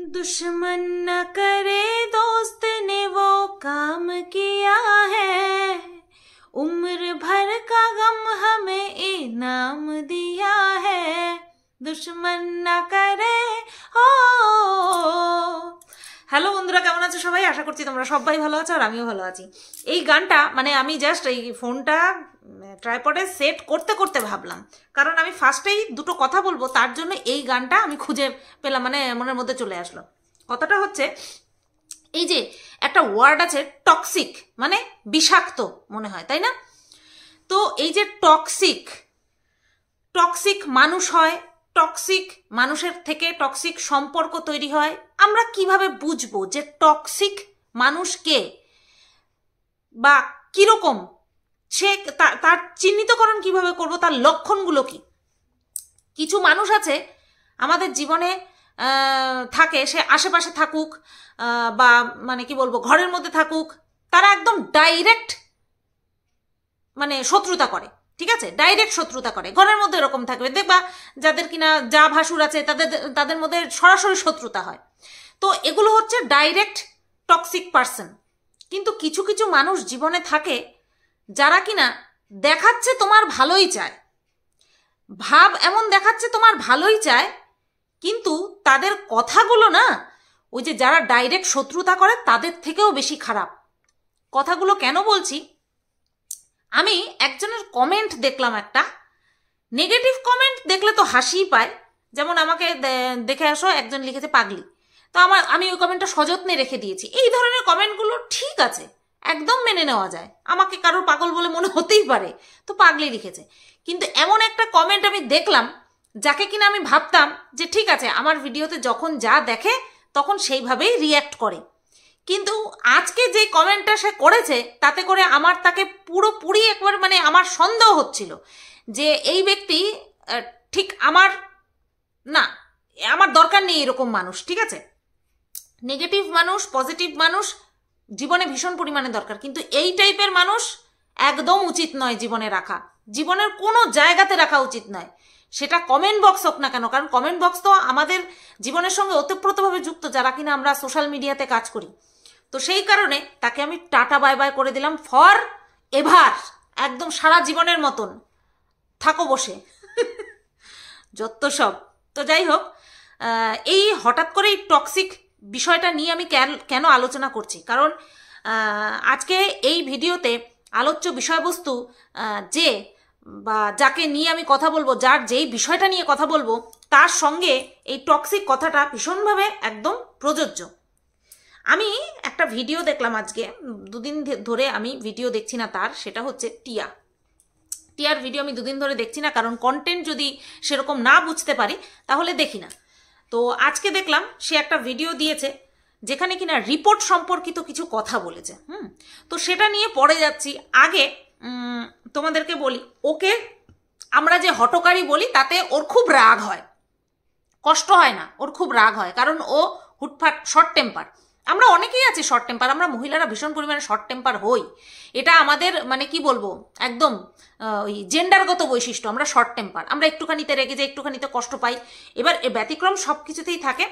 दुश्मन न करे दोस्त ने वो काम किया है, उम्र भर का गम हमें इनाम दिया है, दुश्मन न करे हो। হ্যালো বন্ধুরা, কেমন আছো সবাই? আশা করছি তোমরা সবাই ভালো আছো আর আমিও ভালো আছি। এই গানটা মানে আমি জাস্ট এই ফোনটা ট্রাইপডে সেট করতে করতে ভাবলাম, কারণ আমি ফার্স্টেই দুটো কথা বলবো, তার জন্য এই গানটা আমি খুঁজে পেলাম, মানে মনের মধ্যে চলে আসলো। কথাটা হচ্ছে এই যে একটা ওয়ার্ড আছে টক্সিক, মানে বিষাক্ত মনে হয়, তাই না? তো এই যে টক্সিক মানুষ হয়, টক্সিক মানুষের থেকে টক্সিক সম্পর্ক তৈরি হয়। আমরা কিভাবে বুঝবো যে টক্সিক মানুষ কে বা কিরকম, সে তার চিহ্নিতকরণ কিভাবে করব, তার লক্ষণগুলো কি? কিছু মানুষ আছে আমাদের জীবনে থাকে, সে আশেপাশে থাকুক বা মানে কি বলবো ঘরের মধ্যে থাকুক, তারা একদম ডাইরেক্ট মানে শত্রুতা করে, ঠিক আছে? ডাইরেক্ট শত্রুতা করে, ঘরের মধ্যে এরকম থাকবে, দেখবা যাদের কিনা যা ভাসুর আছে তাদের মধ্যে সরাসরি শত্রুতা হয়। তো এগুলো হচ্ছে ডাইরেক্ট টক্সিক পার্সন। কিন্তু কিছু কিছু মানুষ জীবনে থাকে যারা কিনা দেখাচ্ছে তোমার ভালোই চায়, ভাব এমন দেখাচ্ছে তোমার ভালোই চায়, কিন্তু তাদের কথাগুলো না ওই যে যারা ডাইরেক্ট শত্রুতা করে তাদের থেকেও বেশি খারাপ। কথাগুলো কেন বলছি, আমি একজনের কমেন্ট দেখলাম, একটা নেগেটিভ কমেন্ট দেখলে তো হাসিই পায়। যেমন আমাকে দেখে আসো একজন লিখেছে পাগলি, তো আমি ওই কমেন্টটা সযত্নে রেখে দিয়েছি। এই ধরনের কমেন্টগুলো ঠিক আছে, একদম মেনে নেওয়া যায়, আমাকে কারোর পাগল বলে মনে হতেই পারে, তো পাগলি লিখেছে। কিন্তু এমন একটা কমেন্ট আমি দেখলাম যাকে কিনা আমি ভাবতাম যে ঠিক আছে, আমার ভিডিওতে যখন যা দেখে তখন সেইভাবেই রিয়্যাক্ট করে, কিন্তু আজকে যে কমেন্টটা সে করেছে তাতে করে আমার তাকে পুরোপুরি একবার মানে আমার সন্দেহ হচ্ছিল যে এই ব্যক্তি ঠিক আমার দরকার নেই এরকম মানুষ, ঠিক আছে? নেগেটিভ মানুষ, পজিটিভ মানুষ জীবনে ভীষণ পরিমাণে দরকার, কিন্তু এই টাইপের মানুষ একদম উচিত নয় জীবনে রাখা, জীবনের কোনো জায়গাতে রাখা উচিত নয়, সেটা কমেন্ট বক্স হোক না কেন। কারণ কমেন্ট বক্স তো আমাদের জীবনের সঙ্গে ওতপ্রোতভাবে যুক্ত, যারা কিনা আমরা সোশ্যাল মিডিয়াতে কাজ করি। তো সেই কারণে তাকে আমি টাটা বাই বাই করে দিলাম ফর এভার, একদম সারা জীবনের মতন থাকো বসে যত সব। তো যাই হোক, এই হঠাৎ করে এই টক্সিক বিষয়টা নিয়ে আমি কেন আলোচনা করছি, কারণ আজকে এই ভিডিওতে আলোচ্য বিষয়বস্তু যে বা যাকে নিয়ে আমি কথা বলবো, যার যেই বিষয়টা নিয়ে কথা বলবো, তার সঙ্গে এই টক্সিক কথাটা ভীষণভাবে একদম প্রযোজ্য। আমি একটা ভিডিও দেখলাম আজকে, দুদিন ধরে আমি ভিডিও দেখছি না তার, সেটা হচ্ছে টিয়ার ভিডিও আমি দুদিন ধরে দেখছি না, কারণ কন্টেন্ট যদি সেরকম না বুঝতে পারি তাহলে দেখি না। তো আজকে দেখলাম সে একটা ভিডিও দিয়েছে যেখানে কিনা রিপোর্ট সম্পর্কিত কিছু কথা বলেছে। তো সেটা নিয়ে পড়ে যাচ্ছি। আগে তোমাদেরকে বলি, ওকে আমরা যে হটকারী বলি তাতে ওর খুব রাগ হয়, কষ্ট হয় না, ওর খুব রাগ হয়, কারণ ও হুটফাট শর্ট টেম্পার। আমরা অনেকেই আছি শর্ট টেম্পার, আমরা মহিলারা ভীষণ পরিমাণে শর্ট টেম্পার হই, এটা আমাদের মানে কি বলবো একদম ওই জেন্ডারগত বৈশিষ্ট্য, আমরা শর্ট টেম্পার, আমরা একটুখানিতে রেগে যাই, একটুখানিতে কষ্ট পাই। এবার ব্যতিক্রম সব কিছুতেই থাকে,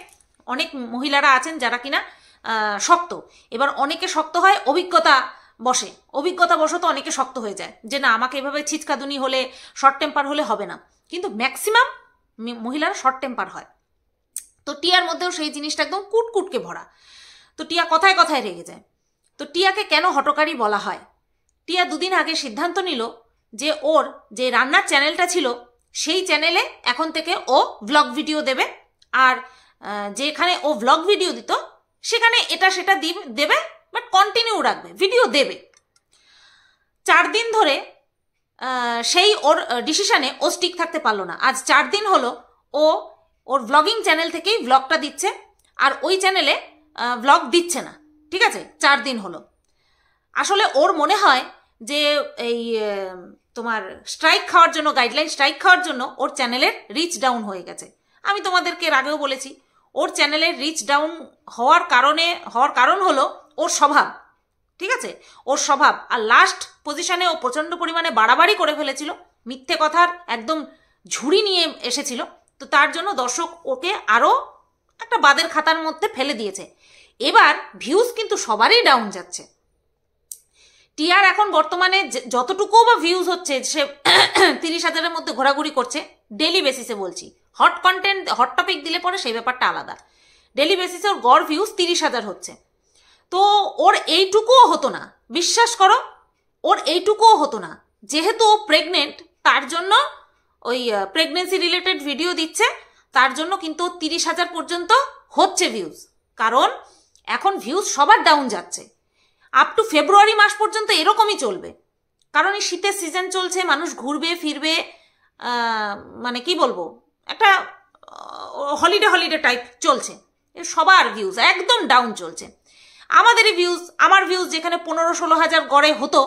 অনেক মহিলারা আছেন যারা কিনা শক্ত, এবার অনেকে শক্ত হয় অভিজ্ঞতা বশত অনেকে শক্ত হয়ে যায় যে না আমাকে এভাবে ছিচকাদুনি হলে শর্ট টেম্পার হলে হবে না, কিন্তু ম্যাক্সিমাম মহিলারা শর্ট টেম্পার হয়। তো টিয়ার মধ্যেও সেই জিনিসটা একদম কুটকুটকে ভরা। তো টিয়া কথায় কথায় রেগে যায়। তো টিয়াকে কেন হটকারী বলা হয়? টিয়া দুদিন আগে সিদ্ধান্ত নিল যে ওর যে রান্নার চ্যানেলটা ছিল সেই চ্যানেলে এখন থেকে ও ভ্লগ ভিডিও দেবে, আর যেখানে ও ভ্লগ ভিডিও দিত সেখানে এটা সেটা দেবে, বাট কন্টিনিউ রাখবে, ভিডিও দেবে। 4 দিন ধরে সেই ওর ডিসিশনে ও স্টিক থাকতে পারলো না। আজ 4 দিন হলো ও ওর ভ্লগিং চ্যানেল থেকেই ভ্লগটা দিচ্ছে, আর ওই চ্যানেলে ভ্লগ দিচ্ছে না, ঠিক আছে? 4 দিন হলো। আসলে ওর মনে হয় যে এই তোমার স্ট্রাইক খাওয়ার জন্য, গাইডলাইন স্ট্রাইক খাওয়ার জন্য ওর চ্যানেলের রিচ ডাউন হয়ে গেছে। আমি তোমাদেরকে এর আগেও বলেছি, ওর চ্যানেলের রিচ ডাউন হওয়ার কারণ হলো ওর স্বভাব, ঠিক আছে? ওর স্বভাব। আর লাস্ট পজিশনে ও প্রচণ্ড পরিমাণে বাড়াবাড়ি করে ফেলেছিল, মিথ্যে কথার একদম ঝুড়ি নিয়ে এসেছিল। তো তার জন্য দর্শক ওকে আরও একটা বাদের খাতার মধ্যে ফেলে দিয়েছে। এবার ভিউজ কিন্তু সবারই ডাউন যাচ্ছে। টিয়ার এখন বর্তমানে যতটুকু বা ভিউজ হচ্ছে, সে 30,000-এর মধ্যে ঘোরাঘুরি করছে ডেলি বেসিসে, বলছি হট কন্টেন্ট হট টপিক দিলে পরে সেই ব্যাপারটা আলাদা। ডেলি বেসিসে ওর গড় ভিউজ 30,000 হচ্ছে। তো ওর এইটুকুও হতো না, বিশ্বাস করো, ওর এইটুকুও হতো না। যেহেতু ও প্রেগনেন্ট, তার জন্য ওই প্রেগনেন্সি রিলেটেড ভিডিও দিচ্ছে, তার জন্য কিন্তু 30,000 পর্যন্ত হচ্ছে ভিউজ। কারণ এখন ভিউজ সবার ডাউন যাচ্ছে। আপ টু ফেব্রুয়ারি মাস পর্যন্ত এরকমই চলবে। কারণ এই শীতের সিজন চলছে, মানুষ ঘুরবে ফিরবে, মানে কি বলবো, একটা হলিডে টাইপ চলছে, সবার ভিউজ একদম ডাউন চলছে। আমাদেরই ভিউজ, আমার ভিউজ যেখানে 15-16,000 গড়ে হতো,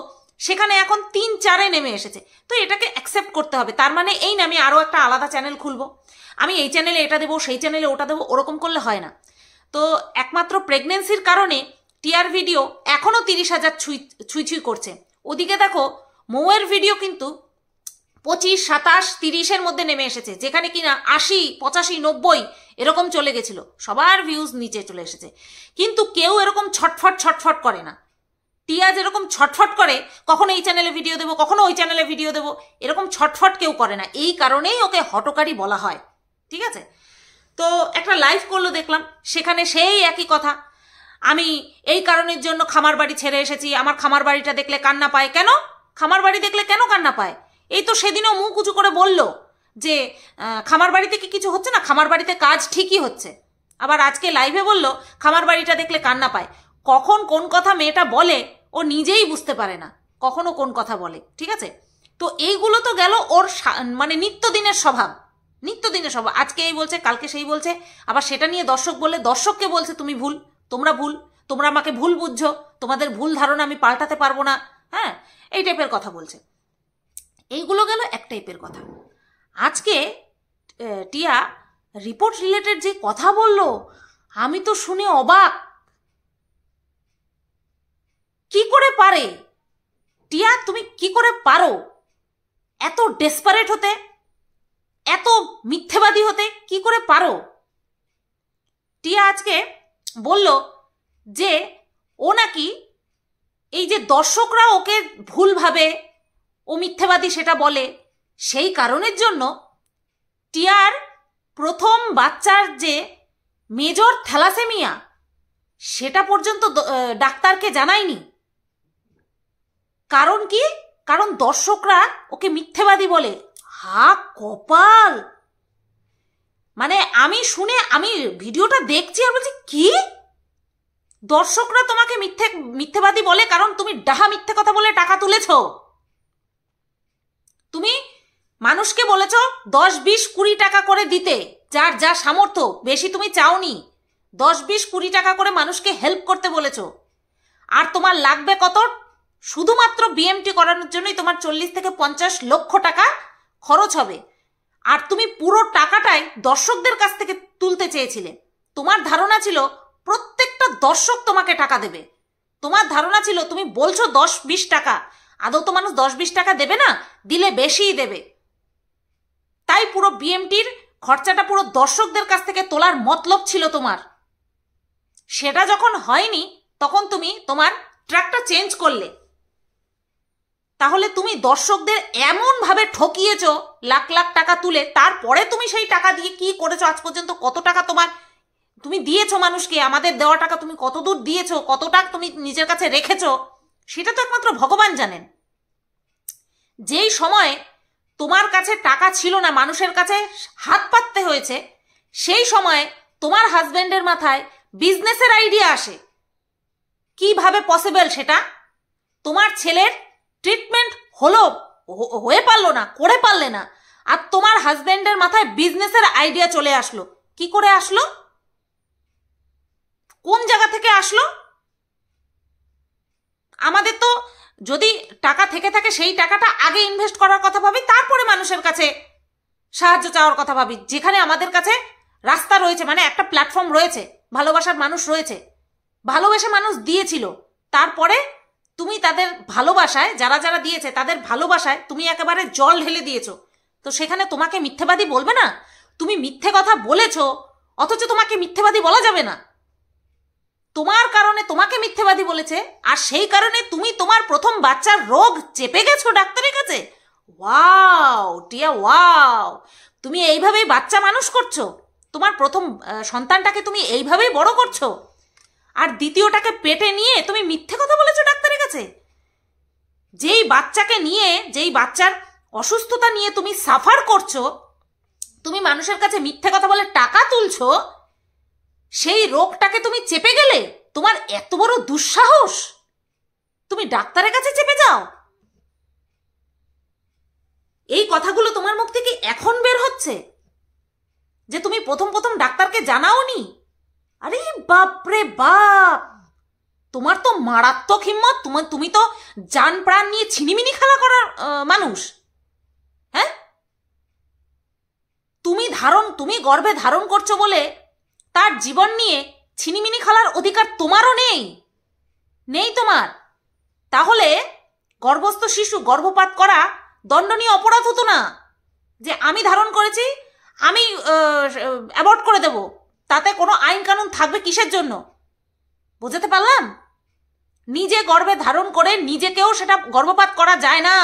সেখানে এখন 3-4-এ নেমে এসেছে। তো এটাকে অ্যাকসেপ্ট করতে হবে। তার মানে এই না আমি আরও একটা আলাদা চ্যানেল খুলবো, আমি এই চ্যানেলে এটা দেবো, সেই চ্যানেলে ওটা দেবো, ওরকম করলে হয় না। তো একমাত্র প্রেগনেন্সির কারণে টিয়ার ভিডিও এখনও 30,000 ছুঁই করছে। ওদিকে দেখো মৌয়ের ভিডিও কিন্তু 25, 27, 30-এর মধ্যে নেমে এসেছে, যেখানে কিনা 80, 85, 90 এরকম চলে গেছিল। সবার ভিউজ নিচে চলে এসেছে। কিন্তু কেউ এরকম ছটফট করে না। টিয়া যেরকম ছটফট করে, কখনো এই চ্যানেলে ভিডিও দেবো, কখনো ওই চ্যানেলে ভিডিও দেবো, এরকম ছটফট কেউ করে না। এই কারণেই ওকে হটকারী বলা হয়, ঠিক আছে? তো একটা লাইভ করলো দেখলাম, সেখানে সেই একই কথা, আমি এই কারণের জন্য খামার বাড়ি ছেড়ে এসেছি, আমার খামার বাড়িটা দেখলে কান্না পায়। কেন খামার বাড়ি দেখলে কেন কান্না পায়? এই তো সেদিনও মুখ উঁচু করে বলল যে খামার বাড়িতে কি কিছু হচ্ছে না, খামার বাড়িতে কাজ ঠিকই হচ্ছে। আবার আজকে লাইভে বলল খামার বাড়িটা দেখলে কান্না পায়। কখন কোন কথা মেয়েটা বলে ও নিজেই বুঝতে পারে না, কখনো কোন কথা বলে, ঠিক আছে? তো এইগুলো তো গেল ওর মানে নিত্যদিনের স্বভাব। আজকে এই বলছে, কালকে সেই বলছে, আবার সেটা নিয়ে দর্শক বলে দর্শককে বলছে তুমি ভুল, তোমরা আমাকে ভুল বুঝছো, তোমাদের ভুল ধারণা আমি পাল্টাতে পারবো না, হ্যাঁ, এই টাইপের কথা বলছে। এইগুলো গেল এক টাইপের কথা। আজকে টিয়া রিপোর্ট রিলেটেড যে কথা বলল, আমি তো শুনে অবাক। কি করে পারে টিয়া, তুমি কি করে পারো এত ডেসপারেট হতে, এত মিথ্যেবাদী হতে, কি করে পারো? টিয়া আজকে বলল যে ও নাকি এই যে দর্শকরা ওকে ভুলভাবে ও মিথ্যেবাদী সেটা বলে, সেই কারণের জন্য টিয়ার প্রথম বাচ্চার যে মেজর থ্যালাসেমিয়া সেটা পর্যন্ত ডাক্তারকে জানায়নি। কারণ কি? কারণ দর্শকরা ওকে মিথ্যেবাদী বলে। হা কপাল! মানে আমি শুনে, আমি ভিডিওটা দেখছি আর বলছি কি, দর্শকরা তোমাকে মিথ্যেবাদী বলে কারণ তুমি ডাহা মিথ্যে কথা বলে টাকা তুলেছ। তুমি মানুষকে বলেছ 10, 20, 20 টাকা করে দিতে, যার যা সামর্থ্য, বেশি তুমি চাওনি। 10, 20, 20 টাকা করে মানুষকে হেল্প করতে বলেছ। আর তোমার লাগবে কত? শুধুমাত্র বিএমটি করানোর জন্যই তোমার 40 থেকে 50 লক্ষ টাকা খরচ হবে। আর তুমি পুরো টাকাটাই দর্শকদের কাছ থেকে তুলতে চেয়েছিলে। তোমার ধারণা ছিল প্রত্যেকটা দর্শক তোমাকে টাকা দেবে। তোমার ধারণা ছিল, তুমি বলছো 10, 20 টাকা, আদৌ তো মানুষ 10, 20 টাকা দেবে না, দিলে বেশিই দেবে। তাই পুরো বিএমটির খরচাটা পুরো দর্শকদের কাছ থেকে তোলার মতলব ছিল তোমার। সেটা যখন হয়নি, তখন তুমি তোমার ট্র্যাকটা চেঞ্জ করলে। তাহলে তুমি দর্শকদের এমন ভাবে ঠকিয়েছো লাখ লাখ টাকা তুলে, তারপরে তুমি সেই টাকা দিয়ে কি করেছো আজ পর্যন্ত? কত টাকা তুমি দিয়েছো মানুষকে? আমাদের দেওয়া টাকা তুমি কত দূর দিয়েছো, কত টাকা তুমি নিজের কাছে রেখেছো, সেটা তো একমাত্র ভগবান জানেন। যেই সময় তোমার কাছে টাকা ছিল না, মানুষের কাছে হাত পাততে হয়েছে, সেই সময় তোমার হাজবেন্ডের মাথায় বিজনেসের আইডিয়া আসে। কিভাবে পসিবল সেটা? তোমার ছেলের ট্রিটমেন্ট হয়ে পারলো না, করে পারলে না, আর তোমার হাজবেন্ডের মাথায় বিজনেসের আইডিয়া চলে আসলো। কি করে আসলো? কোন জায়গা থেকে আসলো? আমাদের তো যদি টাকা থেকে থাকে, সেই টাকাটা আগে ইনভেস্ট করার কথা ভাবি, তারপরে মানুষের কাছে সাহায্য চাওয়ার কথা ভাবি। যেখানে আমাদের কাছে রাস্তা রয়েছে, মানে একটা প্ল্যাটফর্ম রয়েছে, ভালোবাসার মানুষ রয়েছে, ভালোবেসে মানুষ দিয়েছিল, তারপরে তুমি তাদের ভালোবাসায়, যারা যারা দিয়েছে তাদের ভালোবাসায় তুমি একেবারে জল ঢেলে দিয়েছো। তো সেখানে তোমাকে মিথ্যেবাদী বলবে না? তুমি মিথ্যে কথা বলেছো, অথচ তোমাকে মিথ্যেবাদী বলা যাবে না। তোমার কারণে তোমাকে মিথ্যেবাদী বলেছে, আর সেই কারণে তুমি তোমার প্রথম বাচ্চার রোগ চেপে গেছো ডাক্তারের কাছে। ওয়াও টিয়া, ওয়াও! তুমি এইভাবেই বাচ্চা মানুষ করছো, তোমার প্রথম সন্তানটাকে তুমি এইভাবেই বড় করছো, আর দ্বিতীয়টাকে পেটে নিয়ে তুমি মিথ্যে কথা বলেছো ডাক্তারের কাছে। যেই বাচ্চাকে নিয়ে, যেই বাচ্চার অসুস্থতা নিয়ে তুমি সাফার করছো, তুমি মানুষের কাছে মিথ্যে কথা বলে টাকা তুলছো, সেই রোগটাকে তুমি চেপে গেলে। তোমার এত বড় দুঃসাহস, তুমি ডাক্তারের কাছে চেপে যাও। এই কথাগুলো তোমার মুখ থেকে এখন বের হচ্ছে যে তুমি প্রথম প্রথম ডাক্তারকে জানাওনি। আরে বাপরে বাপ, তোমার তো মারাত্মক হিম্মত। তুমি তো জান প্রাণ নিয়ে ছিনিমিনি খেলা করার মানুষ। হ্যাঁ, তুমি গর্ভে ধারণ করছো বলে তার জীবন নিয়ে ছিনিমিনি খেলার অধিকার তোমারও নেই তোমার। তাহলে গর্ভস্থ শিশু গর্ভপাত করা দণ্ডনীয় অপরাধ হতো না? যে আমি ধারণ করেছি, আমি অ্যাবর্ট করে দেব, তাতে কোনো আইন কানুন থাকবে কিসের জন্য? বুঝাতে পারলাম? নিজে গর্ভে ধারণ করে নিজেকেও সেটা গর্ভপাত করা যায় না,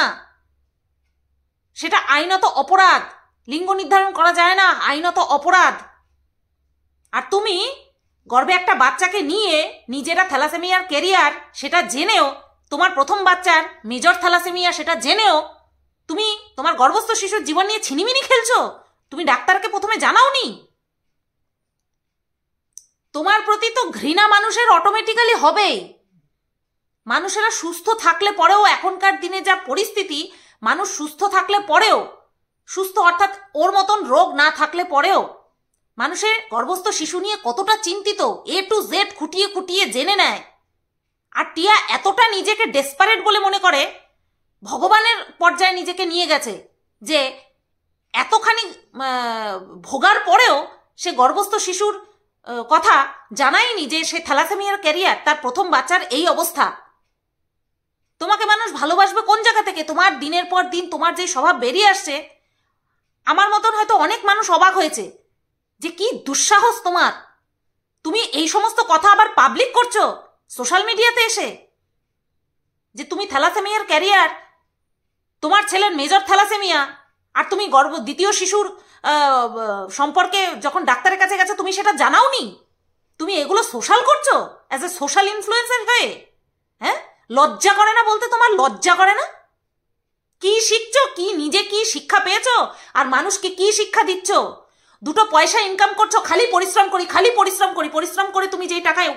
সেটা আইনত অপরাধ। লিঙ্গ নির্ধারণ করা যায় না, আইনত অপরাধ। আর তুমি গর্ভে একটা বাচ্চাকে নিয়ে নিজেরা থ্যালাসেমিয়ার ক্যারিয়ার সেটা জেনেও, তোমার প্রথম বাচ্চার মেজর থ্যালাসেমিয়া সেটা জেনেও তুমি তোমার গর্ভস্থ শিশুর জীবন নিয়ে ছিনিমিনি খেলছো। তুমি ডাক্তারকে প্রথমে জানাওনি। তোমার প্রতি তো ঘৃণা মানুষের অটোমেটিক্যালি হবেই। মানুষেরা সুস্থ থাকলে পরেও, এখনকার দিনে যা পরিস্থিতি, মানুষ সুস্থ থাকলে পরেও, সুস্থ অর্থাৎ ওর মতন রোগ না থাকলে পরেও মানুষের গর্ভস্থ শিশু নিয়ে কতটা চিন্তিত, A to Z খুঁটিয়ে খুঁটিয়ে জেনে নেয়। আর টিয়া এতটা নিজেকে ডেসপারেট বলে মনে করে, ভগবানের পর্যায়ে নিজেকে নিয়ে গেছে, যে এতখানি ভোগার পরেও সে গর্ভস্থ শিশুর কথা জানায়নি যে সে থ্যালাসেমিয়ার ক্যারিয়ার, তার প্রথম বাচ্চার এই অবস্থা। তোমাকে মানুষ ভালোবাসবে কোন জায়গা থেকে? তোমার দিনের পর দিন তোমার যে স্বভাব বেরিয়ে আসছে, আমার মতন হয়তো অনেক মানুষ অবাক হয়েছে যে কি দুঃসাহস তোমার। তুমি এই সমস্ত কথা আবার পাবলিক করছো সোশ্যাল মিডিয়াতে এসে, যে তুমি থ্যালাসেমিয়ার ক্যারিয়ার, তোমার ছেলের মেজর থ্যালাসেমিয়া, আর তুমি দ্বিতীয় শিশুর সম্পর্কে যখন ডাক্তারের কাছে গেছো তুমি সেটা জানাওনি। তুমি এগুলো সোশ্যাল করছো অ্যাজ এ সোশ্যাল ইনফ্লুয়েন্সার হয়ে। হ্যাঁ, লজ্জা করে না বলতে? তোমার লজ্জা করে না? কি শিখছো, কি নিজে কি শিক্ষা পেয়েছো, আর মানুষকে কি শিক্ষা দিচ্ছ? দুটো পয়সা ইনকাম করছো, খালি পরিশ্রম করি, খালি পরিশ্রম করি, পরিশ্রম করে তুমি যেই টাকায়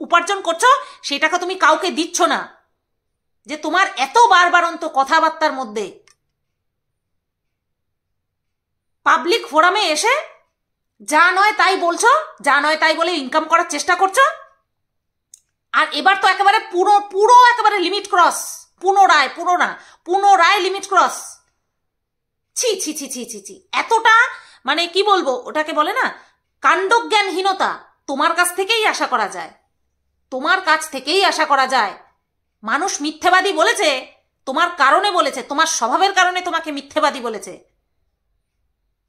উপার্জন করছো সেই টাকা তুমি কাউকে দিচ্ছ না। যে তোমার এত বারবারন্ত কথাবার্তার মধ্যে পাবলিক ফোরামে এসে যা নয় তাই বলছো, যা নয় তাই বলে ইনকাম করার চেষ্টা করছো। আর এবার তো একেবারে পুরো একেবারে লিমিট ক্রস, পুনরায় লিমিট ক্রস। ছি ছি ছি ছি ছি ছি, এতটা মানে কি বলবো, ওটাকে বলে না কাণ্ডজ্ঞানহীনতা, তোমার কাছ থেকেই আশা করা যায়, তোমার কাছ থেকেই আশা করা যায়। মানুষ মিথ্যেবাদী বলেছে তোমার কারণে বলেছে, তোমার স্বভাবের কারণে তোমাকে মিথ্যেবাদী বলেছে।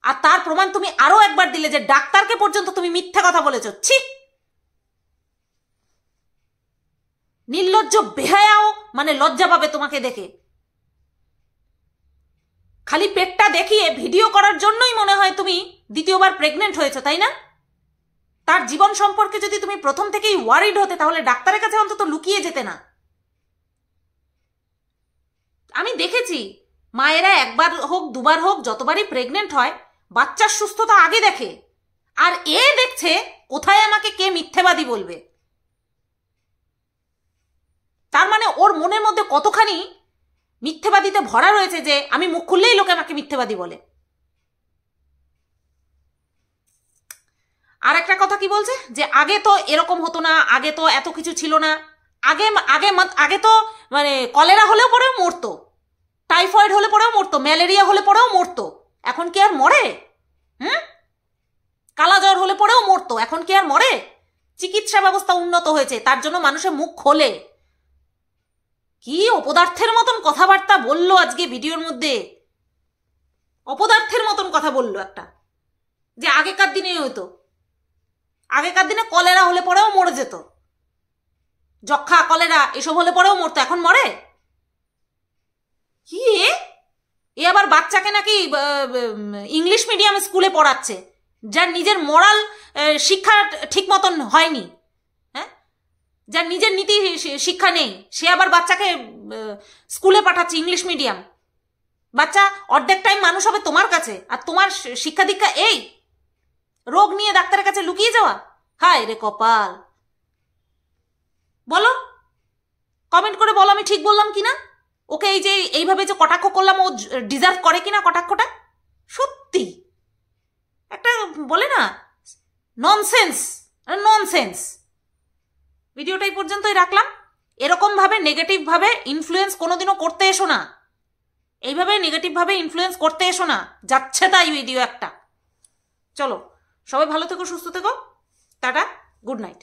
আর তার প্রমাণ তুমি আরো একবার দিলে যে ডাক্তারকে পর্যন্ত তুমি মিথ্যে কথা বলেছ। ছি, নির্লজ্জ বেহায়াও মানে লজ্জা পাবে তোমাকে দেখে। খালি পেটটা দেখিয়ে ভিডিও করার জন্যই মনে হয় তুমি দ্বিতীয়বার প্রেগনেন্ট হয়েছো, তাই না? তার জীবন সম্পর্কে যদি তুমি প্রথম থেকেই ওয়ারিড হতে, তাহলে ডাক্তারের কাছে অন্তত লুকিয়ে যেতে না। আমি দেখেছি মায়েরা একবার হোক দুবার হোক যতবারই প্রেগনেন্ট হয় বাচ্চার সুস্থতা আগে দেখে, আর এ দেখছে কোথায় আমাকে কে মিথ্যেবাদী বলবে। তার মানে ওর মনের মধ্যে কতখানি মিথ্যেবাদীতে ভরা রয়েছে যে আমি মুখ খুললেই লোকে আমাকে মিথ্যেবাদী বলে। আর একটা কথা কি বলছে যে আগে তো এরকম হতো না, আগে তো এত কিছু ছিল না, আগে আগে আগে তো মানে কলেরা হলেও পরেও মরতো, টাইফয়েড হলে পরেও মরতো, ম্যালেরিয়া হলে পরেও মরতো, এখন কি আর মরে? কালাজ্বর হলে পরেও মরতো, এখন কি আর মরে? চিকিৎসা ব্যবস্থা উন্নত হয়েছে, তার জন্য মানুষের মুখ খোলে। কি অপদার্থের মতন কথাবার্তা বললো আজকে ভিডিওর মধ্যে, অপদার্থের মতন কথা বললো একটা, যে আগেকার দিনে হতো। আগেকার দিনে কলেরা হলে পরেও মরে যেত, যক্ষা কলেরা এসব হলে পরেও মরতো, এখন মরে? কি এ আবার বাচ্চাকে নাকি ইংলিশ মিডিয়াম স্কুলে পড়াচ্ছে, যার নিজের মোরাল শিক্ষা ঠিক মতন হয়নি, হ্যাঁ, যার নিজের নীতি শিক্ষা নেই, সে আবার বাচ্চাকে স্কুলে পাঠাচ্ছে ইংলিশ মিডিয়াম। বাচ্চা অর্ধেক টাইম মানুষ হবে তোমার কাছে, আর তোমার শিক্ষা দীক্ষা এই রোগ নিয়ে ডাক্তারের কাছে লুকিয়ে যাওয়া। হায় রে কপাল। বলো, কমেন্ট করে বলো আমি ঠিক বললাম কিনা, ওকে এই যে এইভাবে যে কটাক্ষ করলাম ও ডিজার্ভ করে কিনা কটাক্ষটা। সত্যি একটা বলে না ননসেন্স, ননসেন্স। ভিডিওটা এই পর্যন্তই রাখলাম। এরকমভাবে নেগেটিভভাবে ইনফ্লুয়েন্স কোনোদিনও করতে এসো না, এইভাবে নেগেটিভভাবে ইনফ্লুয়েন্স করতে এসো না, যাচ্ছে তাই ভিডিও একটা। চলো, সবাই ভালো থেকো, সুস্থ থেকো, টাটা, গুড নাইট।